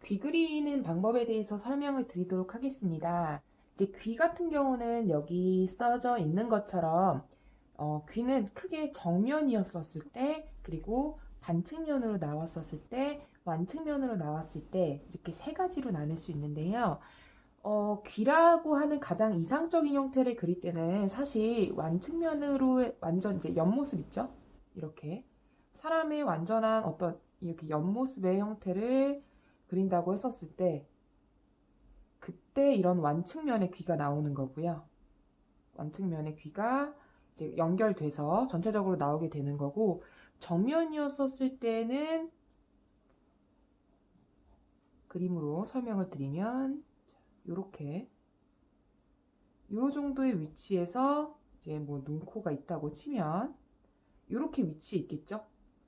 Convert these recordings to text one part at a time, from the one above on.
귀 그리는 방법에 대해서 설명을 드리도록 하겠습니다. 이제 귀 같은 경우는 여기 써져 있는 것처럼 귀는 크게 정면이었었을 때, 그리고 반측면으로 나왔었을 때, 완측면으로 나왔을 때 이렇게 세 가지로 나눌 수 있는데요. 귀라고 하는 가장 이상적인 형태를 그릴 때는 사실 완측면으로 완전 이제 옆모습 있죠? 이렇게 사람의 완전한 어떤 이렇게 옆모습의 형태를 그린다고 했었을 때 그때 이런 완측면의 귀가 나오는 거고요. 완측면의 귀가 이제 연결돼서 전체적으로 나오게 되는 거고, 정면이었었을 때는 그림으로 설명을 드리면 이렇게 요 정도의 위치에서 이제 뭐 눈코가 있다고 치면 이렇게 위치에 있겠죠.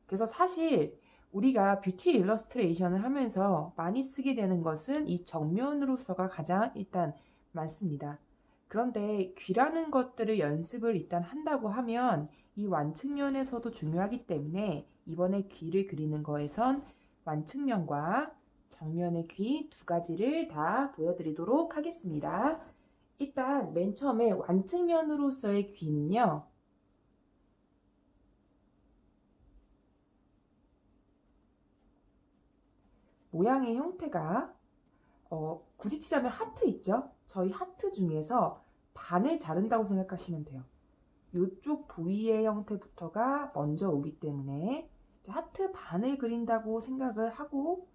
그래서 사실 우리가 뷰티 일러스트레이션을 하면서 많이 쓰게 되는 것은 이 정면으로서가 가장 일단 많습니다. 그런데 귀라는 것들을 연습을 일단 한다고 하면 이 완측면에서도 중요하기 때문에 이번에 귀를 그리는 거에선 완측면과 정면의 귀 두 가지를 다 보여드리도록 하겠습니다. 일단 맨 처음에 완측면으로서의 귀는요. 모양의 형태가 굳이 치자면 하트 있죠? 저희 하트 중에서 반을 자른다고 생각하시면 돼요. 이쪽 부위의 형태부터가 먼저 오기 때문에 하트 반을 그린다고 생각을 하고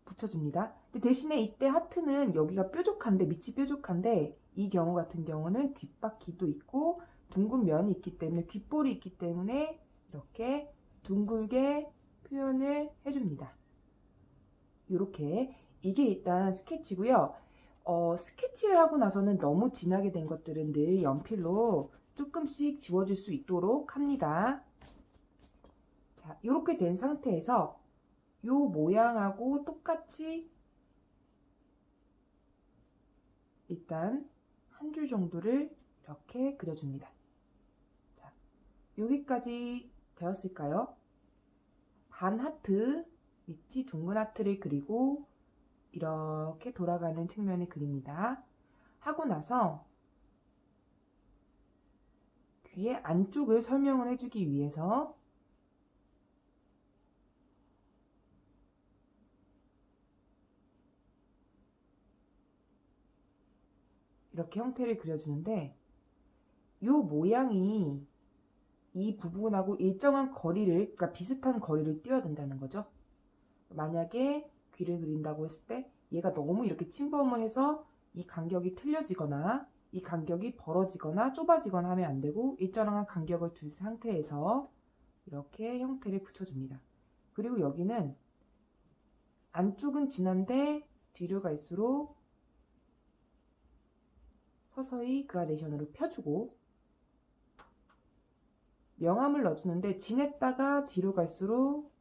붙여줍니다. 근데 대신에 이때 하트는 여기가 뾰족한데, 밑이 뾰족한데, 이 경우 같은 경우는 귓바퀴도 있고 둥근 면이 있기 때문에, 귓볼이 있기 때문에 이렇게 둥글게 표현을 해줍니다. 이렇게 이게 일단 스케치고요. 스케치를 하고 나서는 너무 진하게 된 것들은 늘 연필로 조금씩 지워줄 수 있도록 합니다. 자, 이렇게 된 상태에서 이 모양하고 똑같이 일단 한 줄 정도를 이렇게 그려줍니다. 자, 여기까지 되었을까요? 반 하트, 밑이 둥근 하트를 그리고 이렇게 돌아가는 측면을 그립니다. 하고 나서 귀의 안쪽을 설명을 해주기 위해서 이렇게 형태를 그려주는데, 이 모양이 이 부분하고 일정한 거리를, 그러니까 비슷한 거리를 띄워야 된다는 거죠. 만약에 귀를 그린다고 했을 때 얘가 너무 이렇게 침범을 해서 이 간격이 틀려지거나 이 간격이 벌어지거나 좁아지거나 하면 안 되고, 일정한 간격을 둔 상태에서 이렇게 형태를 붙여줍니다. 그리고 여기는 안쪽은 진한데 뒤로 갈수록 서서히 그라데이션으로 펴주고, 명암을 넣어주는데 진했다가 뒤로 갈수록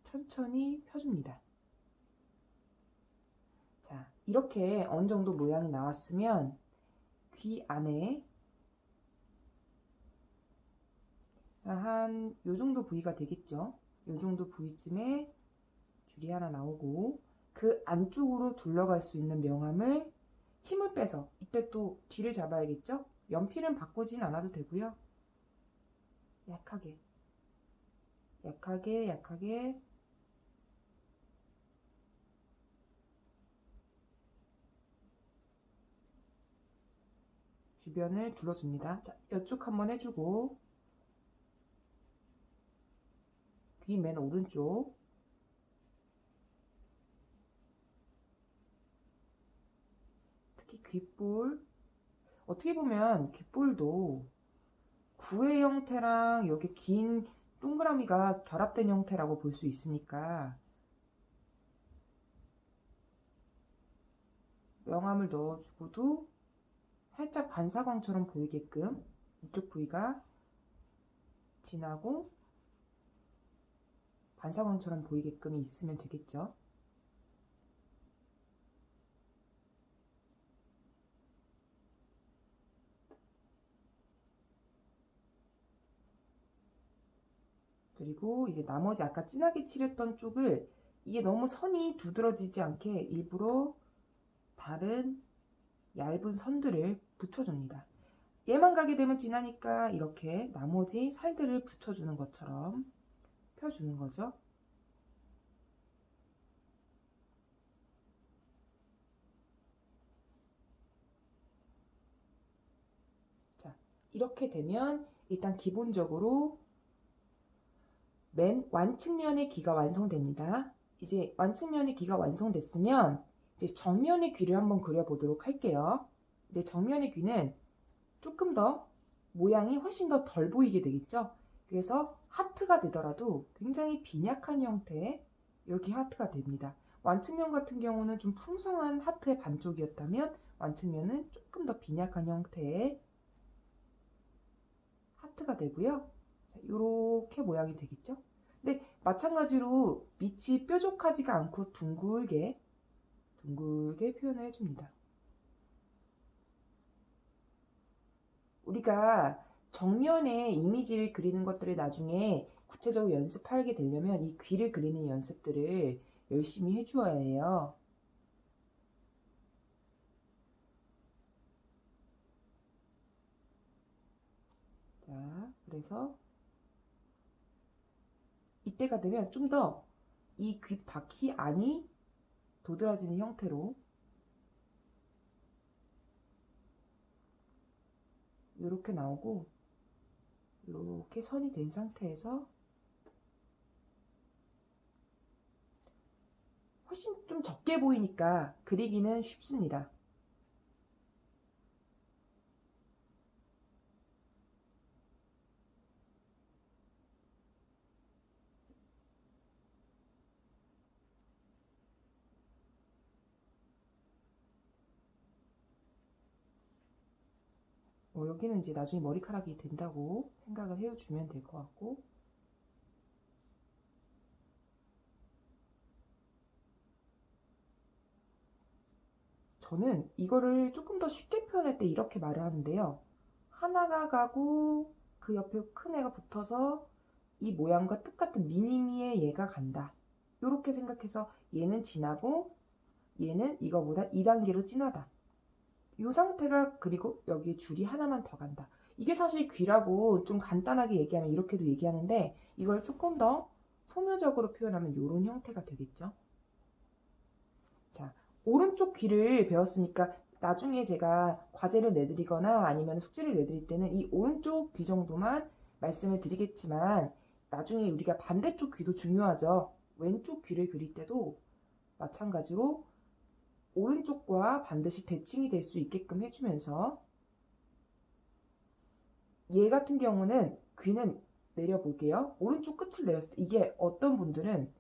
천천히 펴줍니다. 자, 이렇게 어느 정도 모양이 나왔으면 귀 안에 한 요 정도 부위가 되겠죠. 요 정도 부위쯤에 줄이 하나 나오고, 그 안쪽으로 둘러갈 수 있는 명암을 힘을 빼서 이때 또 뒤를 잡아야겠죠. 연필은 바꾸진 않아도 되고요. 약하게 약하게 약하게 주변을 둘러줍니다. 자, 이쪽 한번 해주고, 귀 맨 오른쪽, 특히 귓볼, 어떻게 보면 귓볼도 구의 형태랑 여기 긴 동그라미가 결합된 형태라고 볼 수 있으니까 명암을 넣어주고도 살짝 반사광처럼 보이게끔 이쪽 부위가 진하고 반사광처럼 보이게끔 있으면 되겠죠. 그리고 이제 나머지 아까 진하게 칠했던 쪽을 이게 너무 선이 두드러지지 않게 일부러 다른 얇은 선들을 붙여줍니다. 얘만 가게 되면 진하니까 이렇게 나머지 살들을 붙여주는 것처럼 펴주는 거죠. 자, 이렇게 되면 일단 기본적으로 맨 완측면의 귀가 완성됩니다. 이제 완측면의 귀가 완성됐으면 이제 정면의 귀를 한번 그려보도록 할게요. 이제 정면의 귀는 조금 더 모양이 훨씬 더 덜 보이게 되겠죠. 그래서 하트가 되더라도 굉장히 빈약한 형태의 이렇게 하트가 됩니다. 완측면 같은 경우는 좀 풍성한 하트의 반쪽이었다면 완측면은 조금 더 빈약한 형태의 하트가 되고요. 이렇게 모양이 되겠죠. 근데 마찬가지로 밑이 뾰족하지가 않고 둥글게 표현을 해줍니다. 우리가 정면에 이미지를 그리는 것들을 나중에 구체적으로 연습하게 되려면 이 귀를 그리는 연습들을 열심히 해주어야 해요. 자, 그래서 이때가 되면 좀 더 이 귀 바퀴 안이 도드라지는 형태로 이렇게 나오고 이렇게 선이 된 상태에서 훨씬 좀 적게 보이니까 그리기는 쉽습니다. 여기는 이제 나중에 머리카락이 된다고 생각을 해주면 될 것 같고, 저는 이거를 조금 더 쉽게 표현할 때 이렇게 말을 하는데요. 하나가 가고 그 옆에 큰 애가 붙어서 이 모양과 똑같은 미니미의 얘가 간다. 이렇게 생각해서 얘는 진하고 얘는 이거보다 2단계로 진하다. 이 상태가, 그리고 여기에 줄이 하나만 더 간다. 이게 사실 귀라고 좀 간단하게 얘기하면 이렇게도 얘기하는데 이걸 조금 더 소묘적으로 표현하면 이런 형태가 되겠죠. 자, 오른쪽 귀를 배웠으니까 나중에 제가 과제를 내드리거나 아니면 숙제를 내드릴 때는 이 오른쪽 귀 정도만 말씀을 드리겠지만 나중에 우리가 반대쪽 귀도 중요하죠. 왼쪽 귀를 그릴 때도 마찬가지로 오른쪽과 반드시 대칭이 될 수 있게끔 해주면서, 얘 같은 경우는 귀는 내려볼게요. 오른쪽 끝을 내렸을 때 이게 어떤 분들은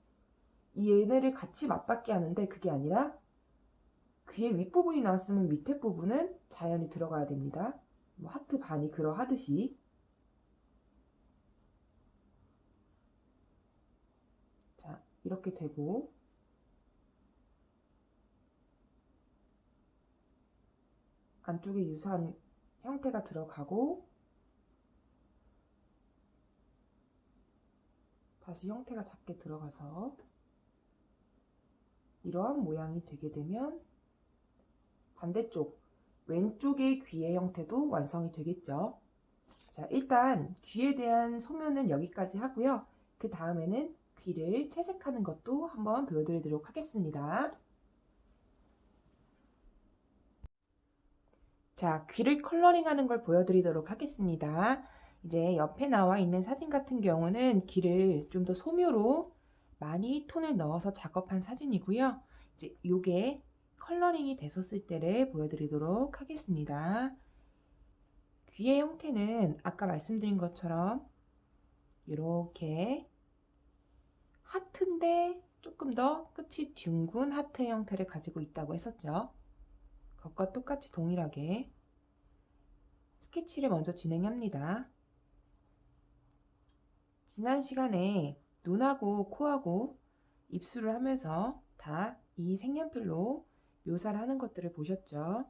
이 얘네를 같이 맞닿게 하는데 그게 아니라 귀의 윗부분이 나왔으면 밑에 부분은 자연히 들어가야 됩니다. 뭐 하트 반이 그러하듯이. 자, 이렇게 되고 안쪽에 유사한 형태가 들어가고 다시 형태가 작게 들어가서 이러한 모양이 되게 되면 반대쪽 왼쪽의 귀의 형태도 완성이 되겠죠. 자, 일단 귀에 대한 소묘는 여기까지 하고요. 그 다음에는 귀를 채색하는 것도 한번 보여드리도록 하겠습니다. 자, 귀를 컬러링하는 걸 보여드리도록 하겠습니다. 이제 옆에 나와 있는 사진 같은 경우는 귀를 좀 더 소묘로 많이 톤을 넣어서 작업한 사진이고요. 이제 요게 컬러링이 됐었을 때를 보여드리도록 하겠습니다. 귀의 형태는 아까 말씀드린 것처럼 이렇게 하트인데 조금 더 끝이 둥근 하트 형태를 가지고 있다고 했었죠. 그것과 똑같이 동일하게 스케치를 먼저 진행합니다. 지난 시간에 눈하고 코하고 입술을 하면서 다 이 색연필로 묘사를 하는 것들을 보셨죠?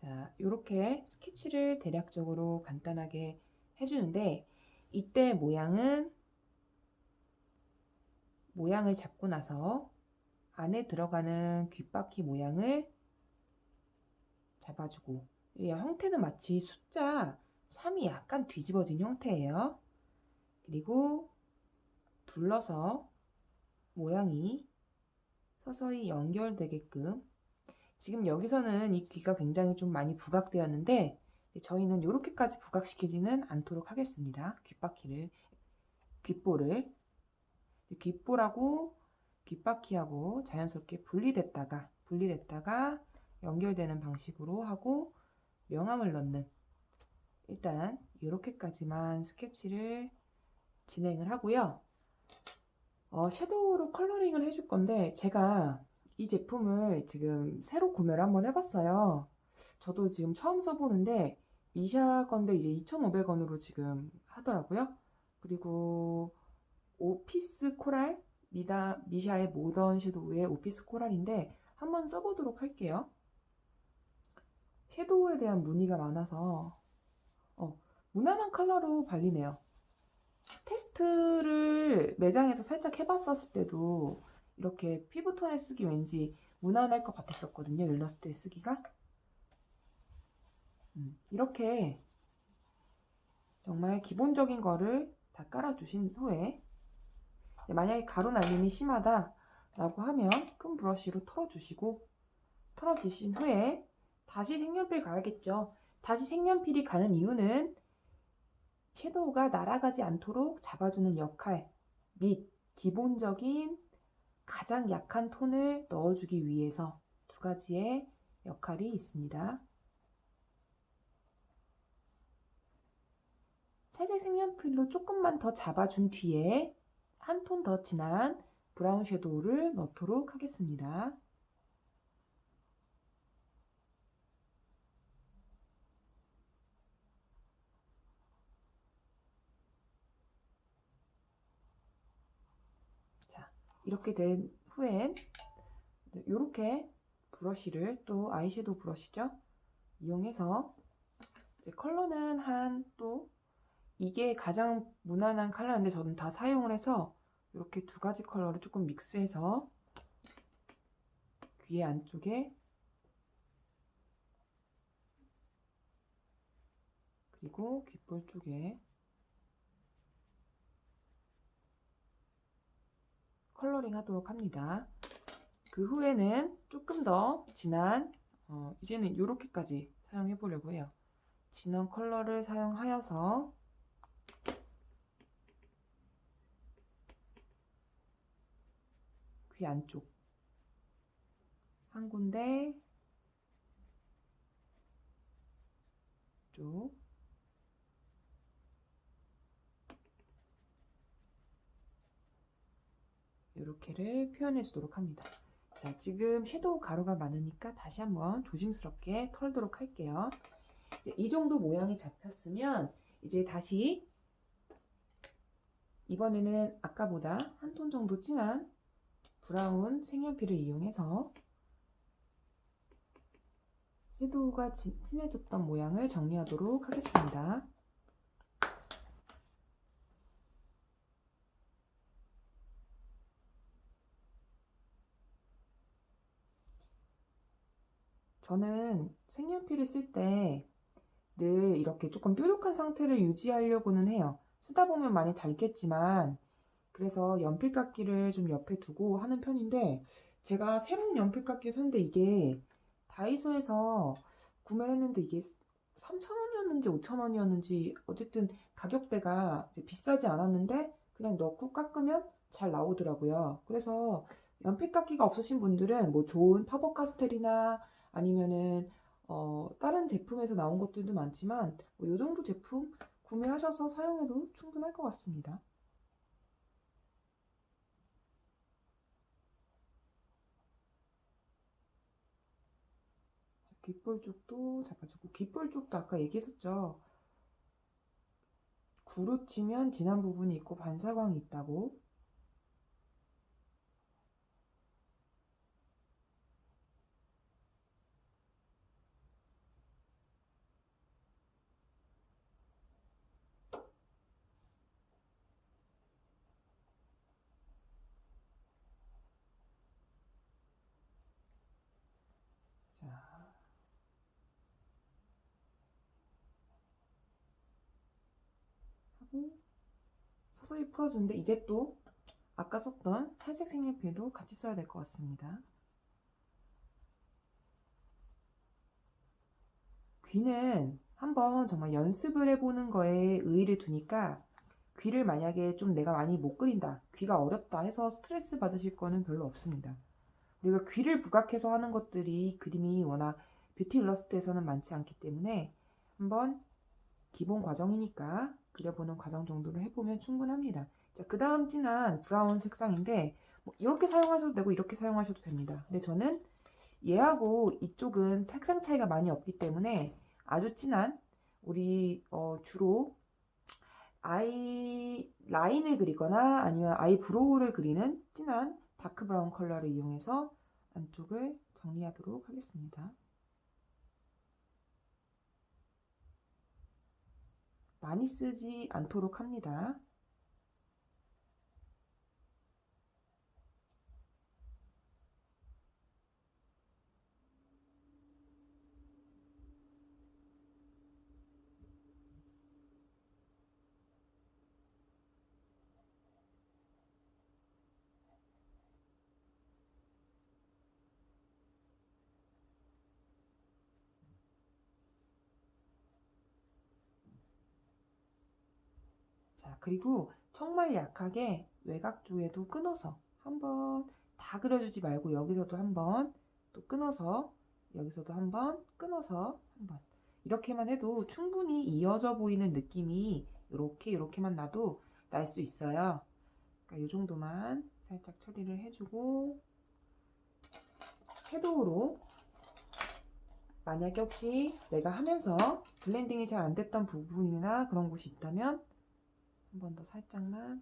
자, 이렇게 스케치를 대략적으로 간단하게 해주는데, 이때 모양을 잡고 나서 안에 들어가는 귓바퀴 모양을 잡아주고, 이 형태는 마치 숫자 3이 약간 뒤집어진 형태예요. 그리고 둘러서 모양이 서서히 연결되게끔, 지금 여기서는 이 귀가 굉장히 좀 많이 부각되었는데 저희는 이렇게까지 부각시키지는 않도록 하겠습니다. 귓볼하고 귓바퀴하고 자연스럽게 분리됐다가 연결되는 방식으로 하고 명암을 넣는, 일단 이렇게까지만 스케치를 진행을 하고요. 섀도우로 컬러링을 해줄 건데 제가 이 제품을 지금 새로 구매를 한번 해봤어요. 저도 지금 처음 써보는데 미샤 건데 이제 2,500원으로 지금 하더라고요. 그리고 오피스 코랄, 미샤의 모던 섀도우의 오피스 코랄인데 한번 써보도록 할게요. 섀도우에 대한 문의가 많아서 무난한 컬러로 발리네요. 테스트를 매장에서 살짝 해봤었을 때도 이렇게 피부톤에 쓰기 왠지 무난할 것 같았었거든요. 일러스트에 쓰기가. 이렇게 정말 기본적인 거를 다 깔아주신 후에, 만약에 가루 날림이 심하다 라고 하면 큰 브러쉬로 털어주신 후에 다시 색연필 가야겠죠. 다시 색연필이 가는 이유는 섀도우가 날아가지 않도록 잡아주는 역할 및 기본적인 가장 약한 톤을 넣어주기 위해서 두 가지의 역할이 있습니다. 살색 색연필로 조금만 더 잡아준 뒤에 한 톤 더 진한 브라운 섀도우를 넣도록 하겠습니다. 자, 이렇게 된 후엔 이렇게 브러쉬를, 또 아이섀도우 브러쉬죠, 이용해서 이제 컬러는 또 이게 가장 무난한 컬러인데 저는 다 사용을 해서 이렇게 두 가지 컬러를 조금 믹스해서 귀 안쪽에 그리고 귓볼 쪽에 컬러링 하도록 합니다. 그 후에는 조금 더 진한, 이제는 이렇게까지 사용해 보려고 해요. 진한 컬러를 사용하여서 귀 안쪽 한 군데 쪽 이렇게를 표현해 주도록 합니다. 자, 지금 섀도우 가루가 많으니까 다시 한번 조심스럽게 털도록 할게요. 이제 이 정도 모양이 잡혔으면 이제 다시 이번에는 아까보다 한 톤 정도 진한 브라운 색연필을 이용해서 섀도우가 진해졌던 모양을 정리하도록 하겠습니다. 저는 색연필을 쓸 때 늘 이렇게 조금 뾰족한 상태를 유지하려고는 해요. 쓰다 보면 많이 닳겠지만, 그래서 연필깎이를 좀 옆에 두고 하는 편인데, 제가 새로운 연필깎이를 샀는데 이게 다이소에서 구매를 했는데 이게 3,000원이었는지 5,000원이었는지 어쨌든 가격대가 비싸지 않았는데 그냥 넣고 깎으면 잘 나오더라고요. 그래서 연필깎이가 없으신 분들은 뭐 좋은 파버카스텔이나 아니면은 다른 제품에서 나온 것들도 많지만 뭐이 정도 제품 구매하셔서 사용해도 충분할 것 같습니다. 귓볼 쪽도 잡아주고, 귓볼 쪽도 아까 얘기했었죠. 구루 치면 진한 부분이 있고 반사광이 있다고. 그리고 서서히 풀어주는데 이제 또 아까 썼던 살색 색연필도 같이 써야 될 것 같습니다. 귀는 한번 정말 연습을 해보는 거에 의의를 두니까 귀를 만약에 좀 내가 많이 못 그린다, 귀가 어렵다 해서 스트레스 받으실 거는 별로 없습니다. 우리가 귀를 부각해서 하는 것들이 그림이 워낙 뷰티 일러스트에서는 많지 않기 때문에 한번 기본 과정이니까 그려보는 과정 정도로 해보면 충분합니다. 자, 그 다음 진한 브라운 색상인데 뭐 이렇게 사용하셔도 되고 이렇게 사용하셔도 됩니다. 근데 저는 얘하고 이쪽은 색상 차이가 많이 없기 때문에 아주 진한 우리 주로 아이 라인을 그리거나 아니면 아이 브로우를 그리는 진한 다크 브라운 컬러를 이용해서 안쪽을 정리하도록 하겠습니다. 많이 쓰지 않도록 합니다. 자, 그리고 정말 약하게 외곽 쪽에도 끊어서 한번 다 그려주지 말고 여기서도 한번 또 끊어서 여기서도 한번 끊어서 한번 이렇게만 해도 충분히 이어져 보이는 느낌이 이렇게만 나도 날 수 있어요. 그러니까 이 정도만 살짝 처리를 해주고 섀도우로 만약에 혹시 내가 하면서 블렌딩이 잘 안 됐던 부분이나 그런 곳이 있다면 한 번 더 살짝만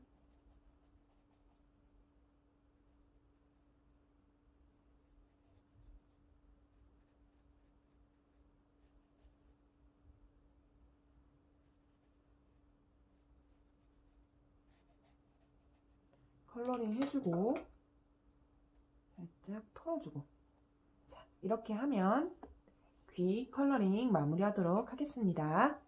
컬러링 해주고 살짝 털어주고, 자, 이렇게 하면 귀 컬러링 마무리하도록 하겠습니다.